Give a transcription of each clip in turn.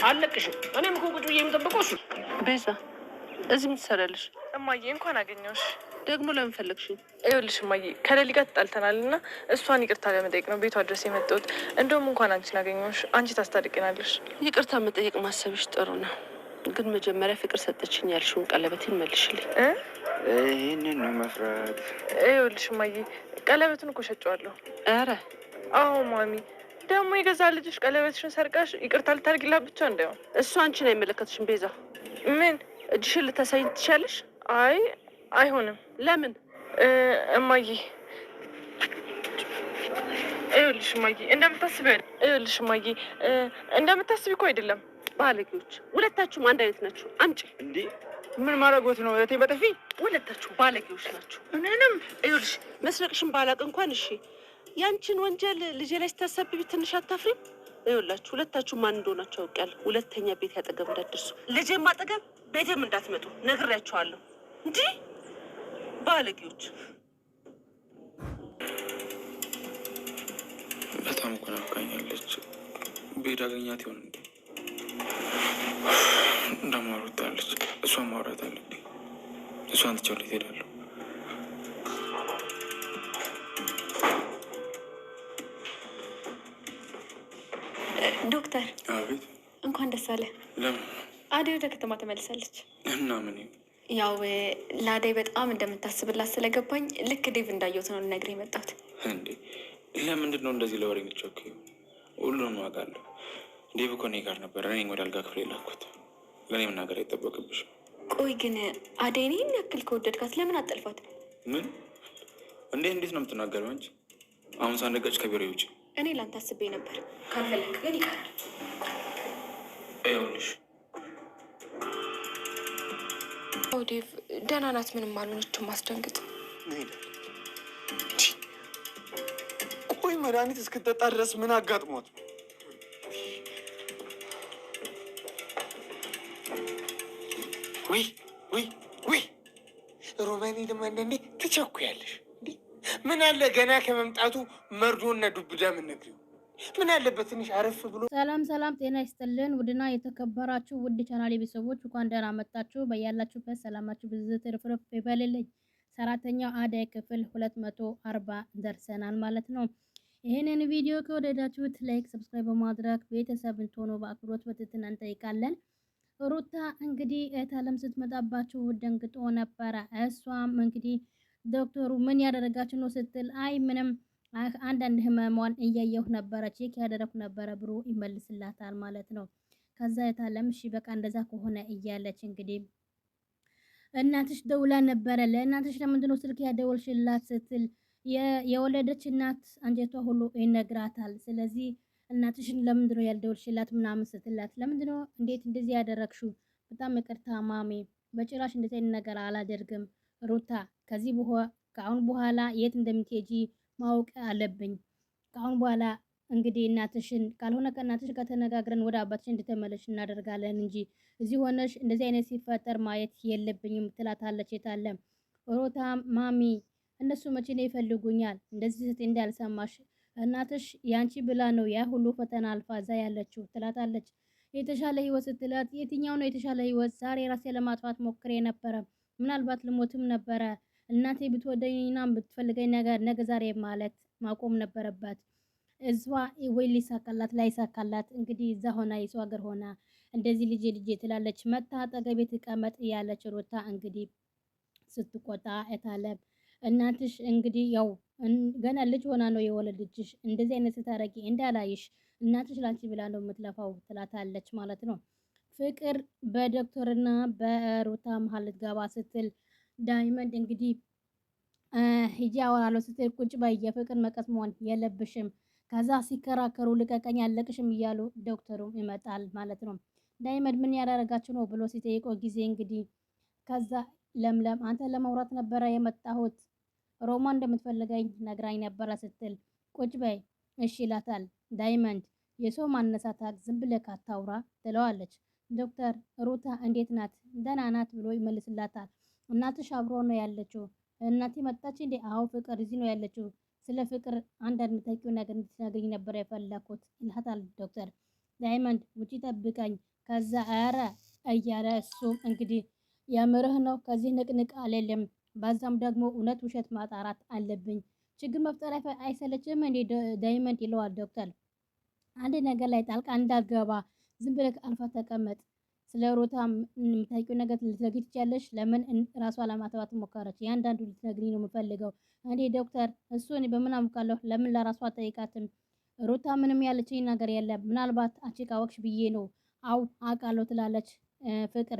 አለቅሽም። እኔም እኮ ቁጭ ብዬ የምጠብቀው እሱ። ቤዛ እዚህ ምን ትሰሪያለሽ? እማዬ እንኳን አገኘሁሽ። ደግሞ ለምን ፈለግሽኝ? ይኸውልሽ እማዬ ከሌሊ ጋር ተጣልተናል እና እሷን ይቅርታ ለመጠየቅ ነው ቤቷ ድረስ የመጣሁት። እንደውም እንኳን አንቺን አገኘሁሽ። አንቺ ታስታርቂናለሽ። ይቅርታ መጠየቅ ማሰብሽ ጥሩ ነው፣ ግን መጀመሪያ ፍቅር ሰጠችኝ ያልሽውን ቀለበቴን መልሽልኝ። ይህንን ነው መፍራት። ይኸውልሽ እማዬ ቀለበቱን እኮ ሸጬዋለሁ። ኧረ አዎ ማሚ፣ ደግሞ የገዛ ልጅሽ ቀለበትሽን ሰርቃሽ ይቅርታ ልታርጊላት ብቻ እንዳይሆን። እሱ አንቺን አይመለከትሽም ቤዛ። ምን እጅሽን ልታሳይኝ ትችያለሽ? አይ አይሆንም። ለምን? እማዬ ይኸውልሽ እማዬ እንደምታስቢ እኮ አይደለም። ባለጌዎች ሁለታችሁም አንድ አይነት ናችሁ። አምጪ። እንዴ ምን ማድረጎት ነው? እህቴ በጥፊ። ሁለታችሁ ባለጌዎች ናችሁ። እኔንም ይኸውልሽ መስረቅሽን ባላቅ እንኳን እሺ፣ ያንቺን ወንጀል ልጄ ላይ ስታሰብቢ ትንሽ አታፍሪም? ይኸውላችሁ ሁለታችሁ ማን እንደሆናችሁ አውቄያለሁ። ሁለተኛ ቤት ያጠገብ እንዳትደርሱ፣ ልጄም አጠገብ ቤቴም እንዳትመጡ ነግሬያችኋለሁ። እንዴ ባለጌዎች። በጣም እኮ ናፍቃኛለች። ቤት አገኛት ይሆን እንዴ? እንደማወራታለች። እሷን ማውራት አለብኝ። እሷን ትቼው እንዴት ሄዳለሁ? ዶክተር። አቤት። እንኳን ደስ አለ። ለምን? አደይ ወደ ከተማ ተመልሳለች። እና ምን? ያው ለአደይ በጣም እንደምታስብላት ስለገባኝ ልክ ዴቭ እንዳየሁት ነው ልነግርህ የመጣሁት። እንዴ ለምንድን ነው እንደዚህ ለወሬ የምትቸኩይው? ሁሉንም አውቃለሁ። ዴቭ እኮ እኔ ጋር ነበር። እኔ ወደ አልጋ ክፍል የላኩት። ለእኔ መናገር አይጠበቅብሽም። ቆይ ግን አደይን ይህን ያክል ከወደድካት ለምን አጠልፋት? ምን? እንዴት ነው የምትናገረው አንቺ? አሁን ሳንጋጭ ከቢሮ ውጭ። እኔ ላንተ አስቤ ነበር። ካልፈለክ ግን ይቀራል። ይኸውልሽ ዴቭ ደህና ናት፣ ምንም አልሆነችም። አስደንግጥ። ቆይ መድኃኒት እስክትጠጣ ድረስ ምን አጋጥሞት? ወይ ሮማኔ ደግሞ አንዳንዴ ትቸኩያለሽ። ምን አለ ገና ከመምጣቱ መርዶና ዱብዳ የምንነግሪው? ምን አለበት ትንሽ አረፍ ብሎ። ሰላም ጤና ይስጥልን። ውድና የተከበራችሁ ውድ ቻናሌ ቤተሰቦች እንኳን ደህና መጣችሁ። በያላችሁበት ሰላማችሁ ብዙ ትርፍርፍ ይበልልኝ። ሰራተኛው አደይ ክፍል 240 ደርሰናል ማለት ነው። ይህንን ቪዲዮ ከወደዳችሁት ላይክ፣ ሰብስክራይብ በማድረግ ቤተሰብ እንድትሆኑ በአክብሮት በትህትና እንጠይቃለን። ሩታ እንግዲህ እህታለም ስትመጣባችሁ ደንግጦ ነበረ። እሷም እንግዲህ ዶክተሩ ምን ያደረጋችሁ ነው ስትል አይ ምንም አንዳንድ ህመሟን እያየሁ ነበረ ቼክ ያደረኩ ነበረ ብሎ ይመልስላታል ማለት ነው። ከዛ እህታለም እሺ በቃ እንደዛ ከሆነ እያለች እንግዲህ እናትሽ ደውላ ነበረ። ለእናትሽ ለምንድን ነው ስልክ ያደወልሽላት ስትል የወለደች እናት አንጀቷ ሁሉ ይነግራታል። ስለዚህ እናትሽን ለምንድን ነው ያልደወልሽላት ምናምን ስትላት ለምንድን ነው እንዴት እንደዚህ ያደረግሽው? በጣም ይቅርታ ማሜ፣ በጭራሽ እንደዚህ አይነት ነገር አላደርግም ሩታ። ከአሁን በኋላ የት እንደምትሄጂ ማወቅ አለብኝ። ከአሁን በኋላ እንግዲህ እናትሽን ካልሆነ ከእናትሽ ጋር ተነጋግረን ወደ አባትሽ እንድትመለሽ እናደርጋለን እንጂ እዚህ ሆነሽ እንደዚህ አይነት ሲፈጠር ማየት የለብኝም ትላታለች። የታለም ሩታ ማሚ እነሱ መቼ ነው ይፈልጉኛል? እንደዚህ ስትይ እንዳልሰማሽ እናትሽ ያንቺ ብላ ነው ያ ሁሉ ፈተና አልፋ እዛ ያለችው ትላታለች። የተሻለ ህይወት ስትላት የትኛው ነው የተሻለ ህይወት? ዛሬ ራሴ ለማጥፋት ሞክሬ ነበረ፣ ምናልባት ልሞትም ነበረ። እናቴ ብትወደኝና ብትፈልገኝ ነገር ነገ ዛሬ ማለት ማቆም ነበረባት። እሷ ወይ ሊሳካላት ላይሳካላት እንግዲህ እዛ ሆና የሰው ሀገር ሆና እንደዚህ ልጄ ትላለች። መታ አጠገቤ ትቀመጥ እያለች ሩታ እንግዲህ ስትቆጣ እታለም እናትሽ እንግዲህ ያው ገና ልጅ ሆና ነው የወለደችሽ፣ እንደዚህ አይነት ስታረጊ እንዳላይሽ እናትሽ ላንቺ ብላ ነው የምትለፋው ትላታለች ማለት ነው። ፍቅር በዶክተርና በሩታ መሀል ልትገባ ስትል ዳይመንድ እንግዲህ ሂጂ አወራለሁ ስትል ቁጭ በይ የፍቅር መቀስ መሆን የለብሽም። ከዛ ሲከራከሩ ልቀቀኝ አለቅሽም እያሉ ዶክተሩም ይመጣል ማለት ነው። ዳይመንድ ምን ያደረጋችሁ ነው ብሎ ሲጠይቀው ጊዜ እንግዲህ ከዛ ለምለም አንተ ለማውራት ነበረ የመጣሁት ሮማ እንደምትፈልገኝ ነግራኝ ነበረ ስትል ቁጭ በይ እሺ ይላታል። ዳይመንድ የሰው ማነሳታት ዝም ብለህ ካታውራ ትለዋለች። ዶክተር ሩታ እንዴት ናት? ደህና ናት ብሎ ይመልስላታል። እናትሽ አብሮ ነው ያለችው? እናቴ መጣች እንዴ? አዎ ፍቅር እዚህ ነው ያለችው። ስለ ፍቅር አንዳንድ የምታውቂው ነገር እንድትነግሪኝ ነበር የፈለኩት ይላታል ዶክተር። ዳይመንድ ውጪ ጠብቀኝ፣ ከዛ ኧረ እያለ እሱም እንግዲህ የምርህ ነው ከዚህ ንቅንቅ አልልም፣ በዛም ደግሞ እውነት ውሸት ማጣራት አለብኝ። ችግር መፍጠር አይሰለችም እንዴ ዳይመንድ ይለዋል ዶክተር። አንድ ነገር ላይ ጣልቃ እንዳትገባ ዝም ብለህ አልፋ ተቀመጥ። ስለ ሩታ የምታውቂው ነገር ልትነግሪኝ ትችያለሽ? ለምን ራሷ ለማጥፋት ሞከረች? ያንዳንዱ ልትነግሪኝ ነው የምፈልገው። እንዴ ዶክተር፣ እሱ እኔ በምን አውቃለሁ? ለምን ለራሷ ጠይቃትም? ሩታ ምንም ያለችኝ ነገር የለም። ምናልባት አንቺ ካወቅሽ ብዬ ነው። አው አውቃለሁ ትላለች ፍቅር።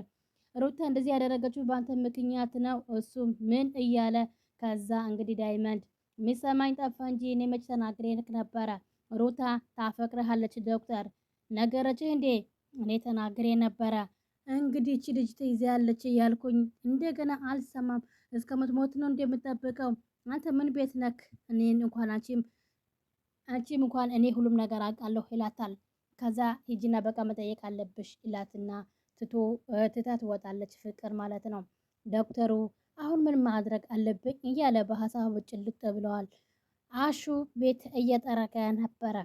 ሩታ እንደዚህ ያደረገችው በአንተ ምክንያት ነው። እሱ ምን እያለ ከዛ እንግዲህ ዳይመንድ የሚሰማኝ ጠፋ እንጂ እኔ መች ተናግሬ ነበረ። ሩታ ታፈቅርሃለች ዶክተር ነገረችህ እንዴ? እኔ ተናግሬ ነበረ። እንግዲህ እቺ ልጅ ትይዛለች እያልኩኝ እንደገና አልሰማም። እስከምትሞት ነው እንደምጠብቀው። አንተ ምን ቤት ነክ? እኔን እንኳን አንቺም እንኳን እኔ ሁሉም ነገር አውቃለሁ ይላታል። ከዛ ሂጂና በቃ መጠየቅ አለብሽ ይላትና ትታ ትወጣለች። ፍቅር ማለት ነው። ዶክተሩ አሁን ምን ማድረግ አለብኝ እያለ በሀሳቡ ጭልጥ ብለዋል። አሹ ቤት እየጠረገ ነበረ።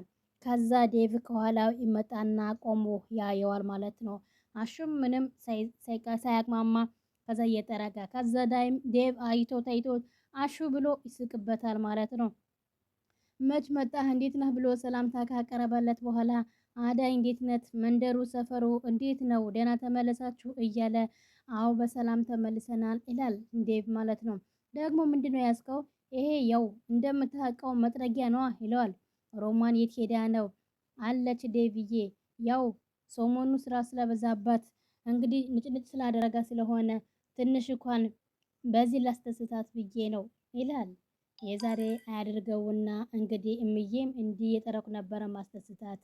ከዛ ዴቭ ከኋላው ይመጣና ቆሞ ያየዋል ማለት ነው። አሹም ምንም ሳያቅማማ ከዛ እየጠረገ ከዛ ዴቭ አይቶ አሹ ብሎ ይስቅበታል ማለት ነው። መች መጣህ እንዴት ነህ ብሎ ሰላምታ ካቀረበለት በኋላ አዳይ እንዴት ነት? መንደሩ ሰፈሩ እንዴት ነው? ደህና ተመለሳችሁ እያለ አዎ በሰላም ተመልሰናል ይላል ዴቭ ማለት ነው። ደግሞ ምንድነው ያዝከው? ይሄ ያው እንደምታውቀው መጥረጊያ ነዋ ይለዋል። ሮማን የት ሄዳ ነው? አለች ዴቭዬ። ያው ሰሞኑ ስራ ስለበዛባት እንግዲህ ንጭንጭ ስላደረጋ ስለሆነ ትንሽ እንኳን በዚህ ላስተስታት ብዬ ነው ይላል። የዛሬ አያድርገውና እንግዲህ እምዬም እንዲህ የጠረኩ ነበረ ማስተስታት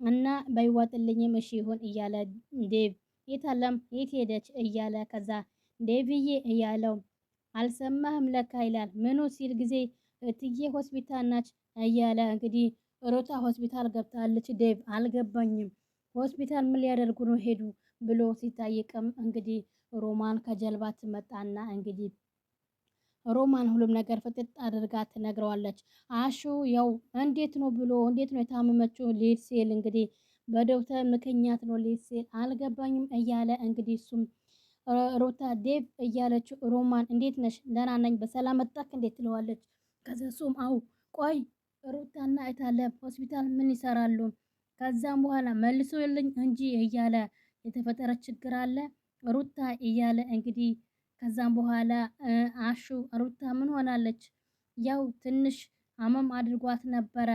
እና በይዋጥልኝም እሺ ይሁን እያለ ዴቭ የታለም የት ሄደች እያለ ከዛ ዴቭዬ እያለው አልሰማህም ለካ ይላል። ምኑ ሲል ጊዜ እትዬ ሆስፒታል ናች እያለ እንግዲህ ሩታ ሆስፒታል ገብታለች። ዴቭ አልገባኝም፣ ሆስፒታል ምን ሊያደርጉ ነው ሄዱ ብሎ ሲጠይቅም እንግዲህ ሮማን ከጀልባ ትመጣና እንግዲህ ሮማን ሁሉም ነገር ፍጥጥ አድርጋ ትነግረዋለች። አሹ ያው እንዴት ነው የታመመችው ሊል ሲል እንግዲህ በዶክተር ምክንያት ነው ሊል ሲል አልገባኝም እያለ እንግዲህ እሱም ሩታ ዴቭ እያለችው ሮማን እንዴት ነሽ? ደህና ነኝ፣ በሰላም መጣክ እንዴት ትለዋለች። ከዛ እሱም አው ቆይ ሩታና እታለም ሆስፒታል ምን ይሰራሉ? ከዛም በኋላ መልሶልኝ እንጂ እያለ የተፈጠረ ችግር አለ ሩታ እያለ እንግዲህ ከዛም በኋላ አሹ ሩታ ምን ሆናለች? ያው ትንሽ አመም አድርጓት ነበረ፣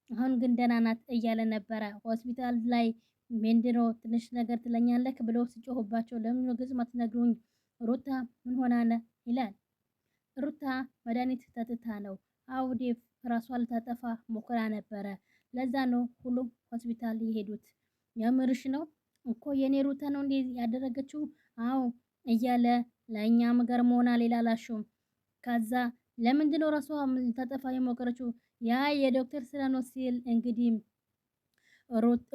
አሁን ግን ደህና ናት እያለ ነበረ። ሆስፒታል ላይ ሜንድሮ ትንሽ ነገር ትለኛለክ ብሎ ሲጮህባቸው ለምን ነው ግልጽ ማትነግሩኝ? ሩታ ምን ሆና ነው ይላል። ሩታ መድኃኒት ተጥታ ነው። አው ዴቭ ራሷ ልታጠፋ ሞክራ ነበረ፣ ለዛ ነው ሁሉም ሆስፒታል የሄዱት። የምርሽ ነው እኮ የኔ ሩታ ነው እንዴ ያደረገችው? አው እያለ ለእኛም ገርሞናል ይላላሹም። ከዛ ለምንድን ነው ራሷ ልታጠፋ የሞከረችው? ያ የዶክተር ስራ ነው ሲል እንግዲህ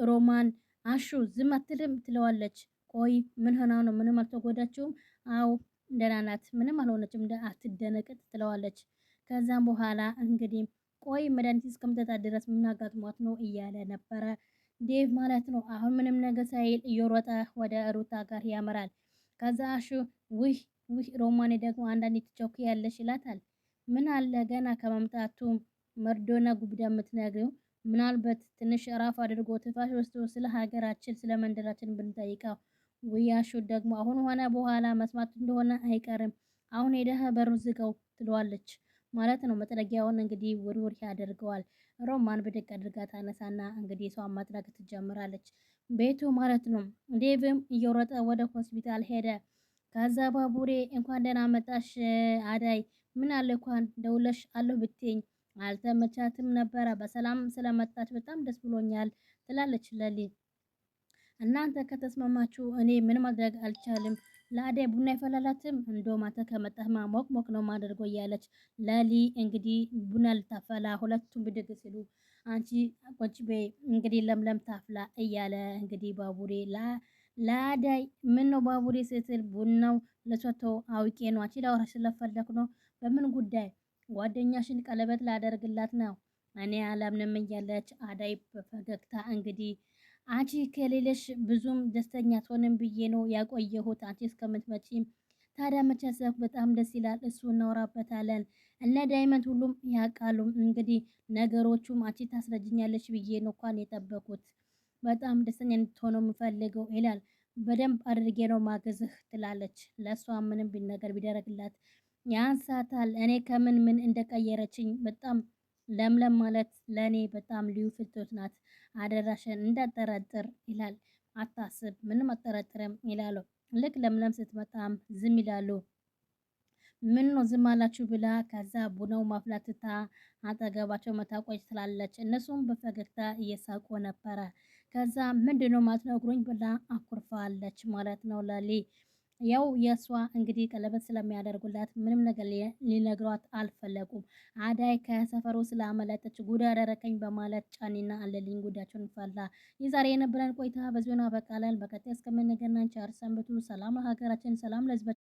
ሮማን አሹ ዝም አትልም ትለዋለች። ቆይ ምን ሆና ነው? ምንም አልተጎዳችውም? አው ደህና ናት፣ ምንም አልሆነችም፣ አትደነቅጥ ትለዋለች። ከዛም በኋላ እንግዲህ ቆይ መድኃኒት እስከምትጠጣ ድረስ ምን አጋጥሟት ነው እያለ ነበረ ዴቭ ማለት ነው። አሁን ምንም ነገር ሳይል እየሮጠ ወደ ሩታ ጋር ያመራል። ከዛ አሹ ውህ ሮማኔ ደግሞ አንዳንዴ ትቸኩያለሽ ይላታል። ምን አለ ገና ከመምጣቱ መርዶና ጉብዳ የምትነግሪው? ምናልባት ትንሽ ራፍ አድርጎ ትፋሽ ወስዶ ስለ ሀገራችን ስለ መንደራችን ብንጠይቀው ውያሹ ደግሞ አሁን ሆነ በኋላ መስማት እንደሆነ አይቀርም። አሁን ሄደህ በሩ ዝጋው ትለዋለች ማለት ነው። መጥረጊያውን እንግዲህ ውርውር ያደርገዋል። ሮማን ብድቅ አድርጋ ታነሳና እንግዲህ ሰው ማጥረግ ትጀምራለች ቤቱ ማለት ነው። ዴቭም እየሮጠ ወደ ሆስፒታል ሄደ። ከዛ ባቡሬ እንኳን ደህና መጣሽ አዳይ፣ ምን አለ እንኳን ደውለሽ አለሁ ብትኝ አልተመቻትም ነበረ። በሰላም ስለመጣች በጣም ደስ ብሎኛል ትላለች ለሊ። እናንተ ከተስማማችሁ እኔ ምን ማድረግ አልቻልም። ለአዳይ ቡና ይፈላላትም እንደውም አንተ ከመጣህማ ሞቅ ነው ማድረገው እያለች ለሊ እንግዲህ ቡና ልታፈላ ሁለቱም ብድግ ሲሉ አንቺ ቁጭ በይ እንግዲህ ለምለም ታፍላ እያለ እንግዲህ ባቡሬ ለአዳይ ምን ነው ባቡሬ ስትል ቡናው ለሰተው አውቄ ነው አንቺ ላወራሽ ስለፈለኩ ነው። በምን ጉዳይ? ጓደኛሽን ቀለበት ላደርግላት ነው። እኔ አላምንም እያለች አዳይ በፈገግታ እንግዲህ አንቺ ከሌለሽ ብዙም ደስተኛ ትሆንም ብዬ ነው ያቆየሁት አንቺ እስከምትመጪ። ታዲያ መቻሰብ በጣም ደስ ይላል። እሱ እናወራበታለን። እነ ዳይመንድ ሁሉም ያውቃሉ። እንግዲህ ነገሮቹም አንቺ ታስረጅኛለች ብዬ ነው እንኳን የጠበቁት። በጣም ደስተኛ እንድትሆነው የምፈልገው ይላል። በደንብ አድርጌ ነው ማገዝህ ትላለች። ለእሷ ምንም ነገር ቢደረግላት ያንሳታል። እኔ ከምን ምን እንደቀየረችኝ በጣም ለምለም ማለት ለእኔ በጣም ልዩ ፍቶት ናት። አደራሽን እንዳጠረጥር ይላል። አታስብ፣ ምንም አጠረጥርም ይላሉ። ልክ ለምለም ስትመጣም ዝም ይላሉ። ምን ነው ዝም አላችሁ ብላ ከዛ ቡናው ማፍላትታ አጠገባቸው መታቆጭ ትላለች። እነሱም በፈገግታ እየሳቁ ነበረ። ከዛ ምንድነው ማትነግሩኝ ብላ አኩርፋለች ማለት ነው ለሊ። ያው የእሷ እንግዲህ ቀለበት ስለሚያደርጉላት ምንም ነገር ሊነግሯት አልፈለጉም። አዳይ ከሰፈሩ ስላመለጠች ጉዳ አደረከኝ በማለት ጫኒና አለልኝ ጉዳቸውን ፈላ። የዛሬ የነበረን ቆይታ በዚሁና በቃለን። በቀጣይ እስከምንገናኝ ቸር ሰንብቱ። ሰላም ለሀገራችን፣ ሰላም ለሕዝባችን።